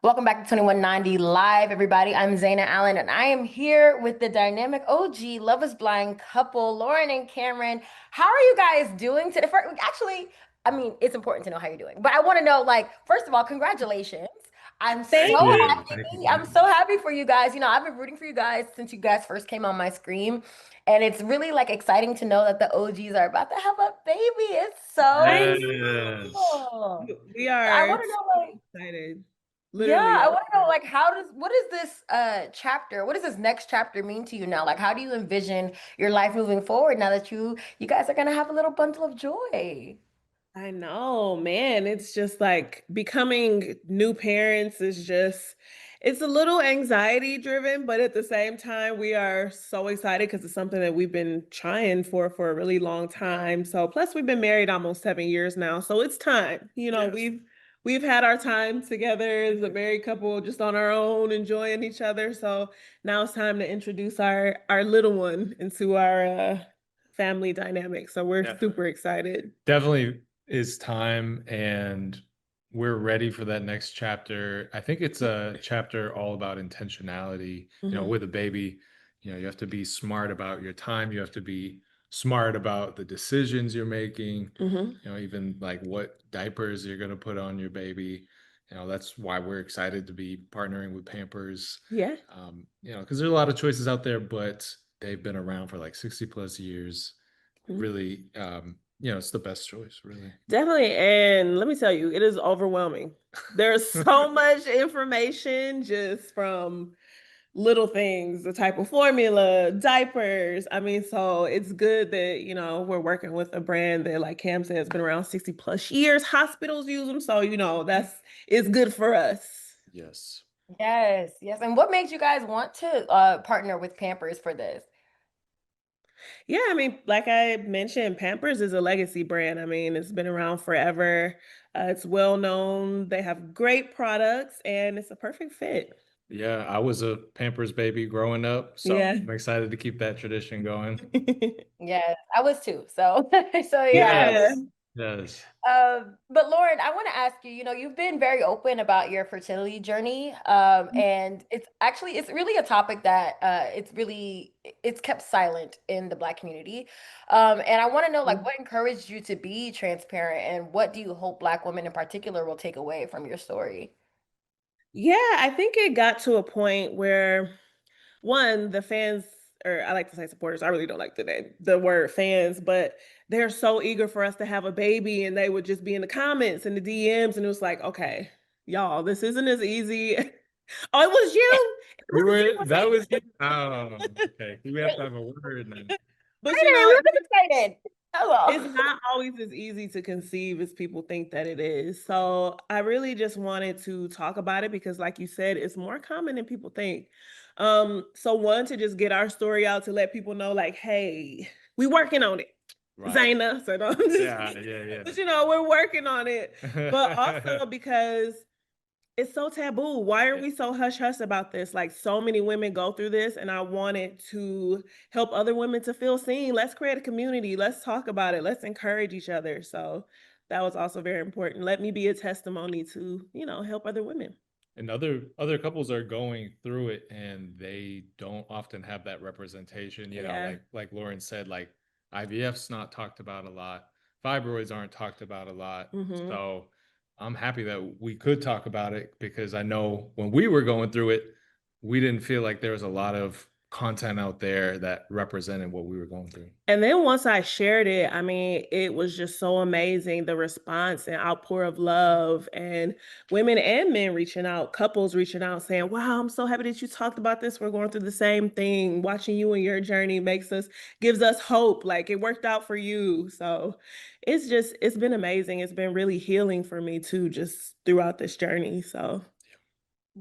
Welcome back to 2190 Live, everybody. I'm Zaina Allen, and I am here with the dynamic OG Love is Blind couple, Lauren and Cameron. How are you guys doing today? Actually, I mean, it's important to know how you're doing, but I want to know, like, first of all, congratulations. I'm so Thank you. happy. I'm so happy for you guys. I've been rooting for you guys since you guys first came on my screen, and it's really like exciting to know that the OGs are about to have a baby. It's so I Yes. cool. we I are want to so know, like, excited. yeah, Literally I over. want to know like what is this chapter? What does this next chapter mean to you now? Like how do you envision your life moving forward now that you guys are gonna have a little bundle of joy? I know, man. It's just like becoming new parents is just, it's a little anxiety driven, but at the same time, we are so excited because it's something that we've been trying for a really long time. So plus we've been married almost 7 years now. So it's time. Yes. We've had our time together as a married couple, just on our own, enjoying each other. So now it's time to introduce our little one into our family dynamic. So we're Yeah. super excited. Definitely is time, and we're ready for that next chapter. I think it's a chapter all about intentionality. Mhm. With a baby, you have to be smart about your time. You have to be smart about the decisions you're making. Mhm. Even like what diapers you're going to put on your baby. That's why we're excited to be partnering with Pampers. Yeah. Because there's a lot of choices out there, but they've been around for like 60 plus years. Mhm. Really, it's the best choice, really. Definitely. And let me tell you, it is overwhelming. There's so much information just from little things, the type of formula, diapers. I mean, so it's good that, we're working with a brand that, like Cam said, has been around 60 plus years. Hospitals use them. So, it's good for us. Yes. Yes, yes. And what made you guys want to partner with Pampers for this? Yeah, I mean, like I mentioned, Pampers is a legacy brand. I mean, it's been around forever. It's well known. They have great products, and it's a perfect fit. Yeah, I was a Pampers baby growing up, so Yeah. I'm excited to keep that tradition going. Yes, I was too. So so yeah. Yeah. Yes. Yes. But Lauren, I want to ask you, you've been very open about your fertility journey. And it's really a topic that it's kept silent in the Black community. And I want to know like what encouraged you to be transparent and what do you hope Black women in particular will take away from your story? Yeah, I think it got to a point where one, the fans, or I like to say supporters, I really don't like the word fans, but they're so eager for us to have a baby and they would just be in the comments and the DMs and it was like, okay, y'all, this isn't as easy. Oh, it was you. We Was it you? were, Was that was you. Oh, it? okay. We have to have a word now. But Excited, really excited. it's Hello. not always as easy to conceive as people think that it is. So I really just wanted to talk about it because, like you said, it's more common than people think. So one to just get our story out to let people know, like, hey, we working on it. Right. Zaina, so don't just, Yeah, yeah, but we're working on it. But yeah. also because it's so taboo. Why are we so hush hush about this? Like so many women go through this, and I wanted to help other women to feel seen. Let's create a community. Let's talk about it. Let's encourage each other. So that was also very important. Let me be a testimony to, help other women. And other couples are going through it and they don't often have that representation, Yeah. like Lauren said, like IVF's not talked about a lot, fibroids aren't talked about a lot. Hmm. So I'm happy that we could talk about it because I know when we were going through it, we didn't feel like there was a lot of content out there that represented what we were going through. And then once I shared it, I mean, it was just so amazing the response and outpour of love, and women and men reaching out, couples reaching out saying, wow, I'm so happy that you talked about this. We're going through the same thing. Watching you and your journey gives us hope. Like it worked out for you. So it's been amazing. It's been really healing for me too, just throughout this journey. So,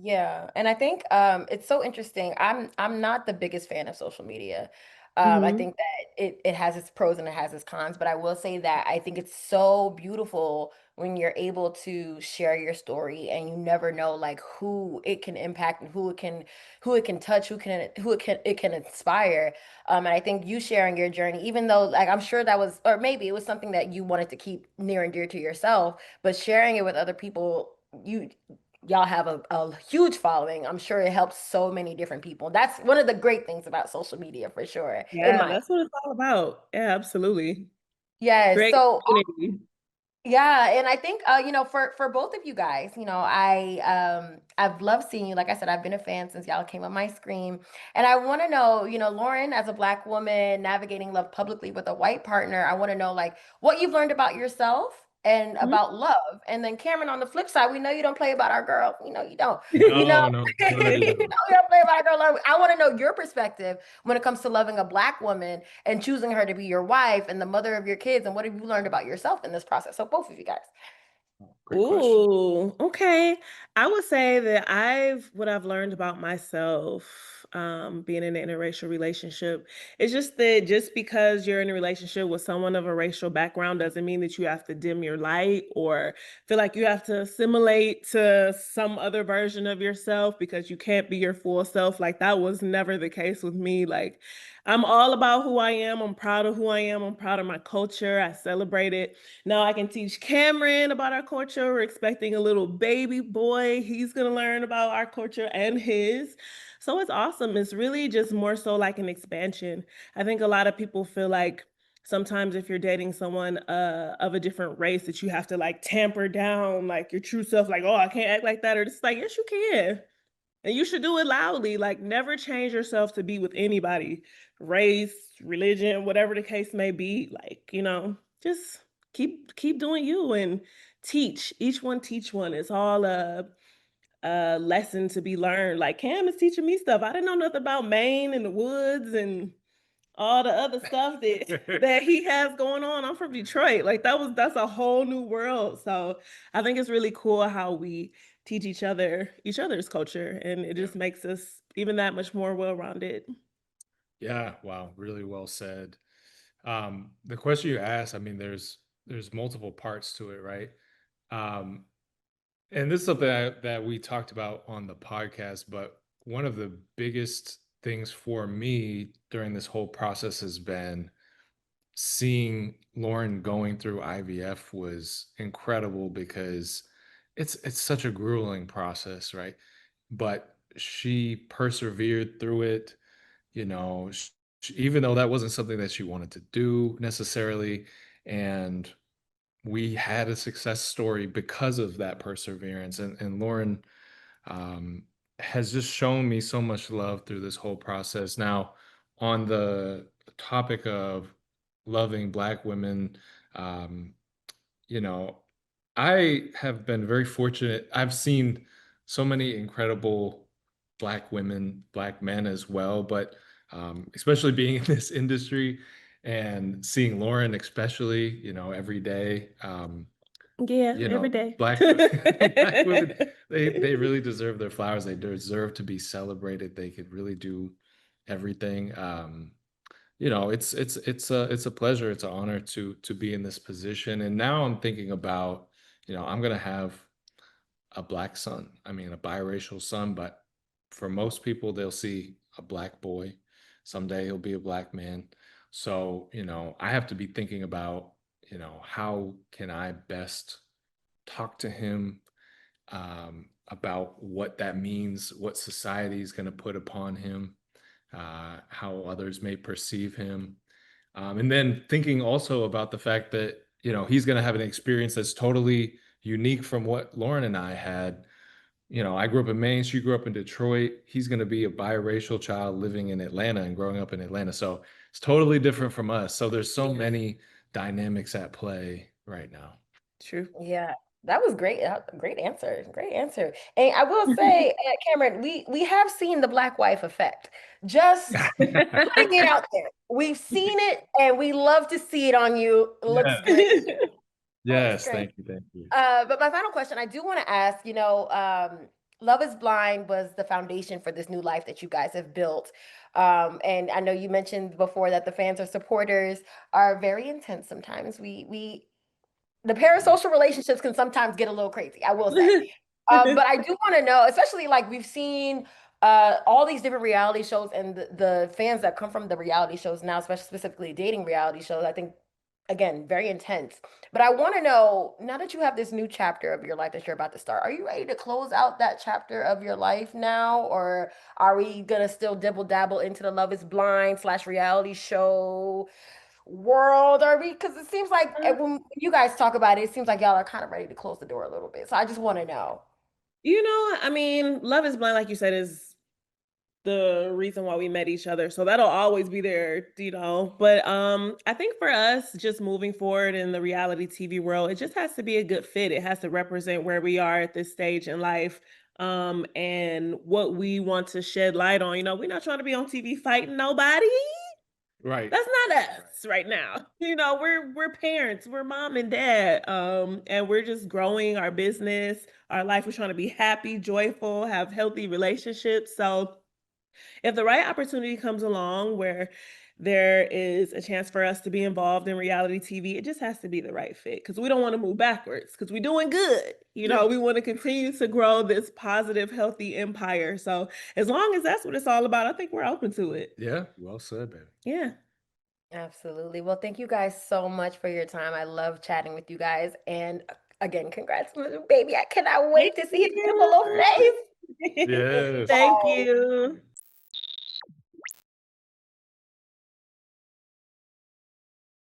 Yeah, and I think it's so interesting. I'm not the biggest fan of social media. I mhm. think that it has its pros and it has its cons, but I will say that I think it's so beautiful when you're able to share your story and you never know like who it can impact and who it can touch, who it can inspire. And I think you sharing your journey, even though like I'm sure that was or maybe it was something that you wanted to keep near and dear to yourself, but sharing it with other people, you y'all have a huge following. I'm sure it helps so many different people. That's one of the great things about social media for sure, in Yeah, my that's what it's all about. Yeah, absolutely. yes. Great So community. yeah, and I think for both of you guys, I've loved seeing you. Like I said, I've been a fan since y'all came on my screen. And I want to know, Lauren, as a Black woman navigating love publicly with a white partner, I want to know like what you've learned about yourself and Mhm. about love. And then Cameron, on the flip side, we know you don't play about our girl. We know you don't. You know, No, no, you none of know these. you don't play about our girl. Love. I want to know your perspective when it comes to loving a Black woman and choosing her to be your wife and the mother of your kids, and what have you learned about yourself in this process? So both of you guys. Great question. Ooh, okay. I would say that what I've learned about myself, being in an interracial relationship, is just that just because you're in a relationship with someone of a racial background doesn't mean that you have to dim your light or feel like you have to assimilate to some other version of yourself because you can't be your full self. Like that was never the case with me. Like I'm all about who I am. I'm proud of who I am. I'm proud of my culture. I celebrate it. Now I can teach Cameron about our culture. We're expecting a little baby boy. He's going to learn about our culture and his. So it's awesome. It's really just more so like an expansion. I think a lot of people feel like sometimes if you're dating someone of a different race that you have to like tamper down like your true self, like, oh, I can't act like that. Or it's like, yes, you can. And you should do it loudly. Like, never change yourself to be with anybody, race, religion, whatever the case may be. Like, just keep doing you and teach. Each one teach one. It's all a lesson to be learned. Like Cam is teaching me stuff. I didn't know nothing about Maine and the woods and all the other stuff that that he has going on. I'm from Detroit. Like that's a whole new world. So I think it's really cool how we teach each other's culture, and it Yeah. just makes us even that much more well-rounded. Yeah. Wow. Really well said. The question you asked, I mean, there's multiple parts to it, right? Um, and this is something that we talked about on the podcast, but one of the biggest things for me during this whole process has been seeing Lauren going through IVF was incredible because it's such a grueling process, right? But she persevered through it, you know, even though that wasn't something that she wanted to do necessarily, and we had a success story because of that perseverance. And Lauren um, has just shown me so much love through this whole process. Now, on the topic of loving Black women, um, you know, I have been very fortunate. I've seen so many incredible Black women, Black men as well, but especially being in this industry and seeing Lauren, especially, every day. Yeah, you every know, day. black black women, they really deserve their flowers. They deserve to be celebrated. They could really do everything. It's a pleasure, it's an honor to be in this position. And now I'm thinking about, I'm gonna have a Black son. I mean, a biracial son, but for most people, they'll see a Black boy. Someday he'll be a Black man. So, I have to be thinking about, how can I best talk to him about what that means, what society is going to put upon him, how others may perceive him. And then thinking also about the fact that, he's going to have an experience that's totally unique from what Lauren and I had. I grew up in Maine, she grew up in Detroit. He's going to be a biracial child living in Atlanta and growing up in Atlanta. So it's totally different from us. So there's so many dynamics at play right now. True. Yeah, that was great. Great answer. Great answer. And I will say, Cameron, we have seen the Black wife effect. Just putting it out there. We've seen it, and we love to see it on you. It looks Yeah. great. Looks Yes, great. thank you, thank you. But my final question, I do want to ask, Love is Blind was the foundation for this new life that you guys have built. And I know you mentioned before that the fans or supporters are very intense sometimes. The parasocial relationships can sometimes get a little crazy, I will say. But I do want to know, especially like we've seen all these different reality shows and the fans that come from the reality shows now, especially specifically dating reality shows. I think again, very intense. But I want to know, now that you have this new chapter of your life that you're about to start, are you ready to close out that chapter of your life now? Or are we gonna still dibble dabble into the Love is Blind slash reality show world? Are we, because it seems like when you guys talk about it, it seems like y'all are kind of ready to close the door a little bit. So I just want to know. You know, I mean, Love is Blind, like you said, is the reason why we met each other. So that'll always be there, you know. But I think for us, just moving forward in the reality TV world, it just has to be a good fit. It has to represent where we are at this stage in life. And what we want to shed light on. You know, we're not trying to be on TV fighting nobody. Right. That's not us right now. You know, we're parents, we're mom and dad. And we're just growing our business, our life. We're trying to be happy, joyful, have healthy relationships. So if the right opportunity comes along where there is a chance for us to be involved in reality TV, it just has to be the right fit because we don't want to move backwards because we're doing good. You know, we want to continue to grow this positive, healthy empire. So as long as that's what it's all about, I think we're open to it. Yeah. Well said, baby. Yeah. Absolutely. Well, thank you guys so much for your time. I love chatting with you guys. And again, congrats on the new baby. I cannot wait Thank to see his beautiful little you. face. Yes. Thank Yes. you.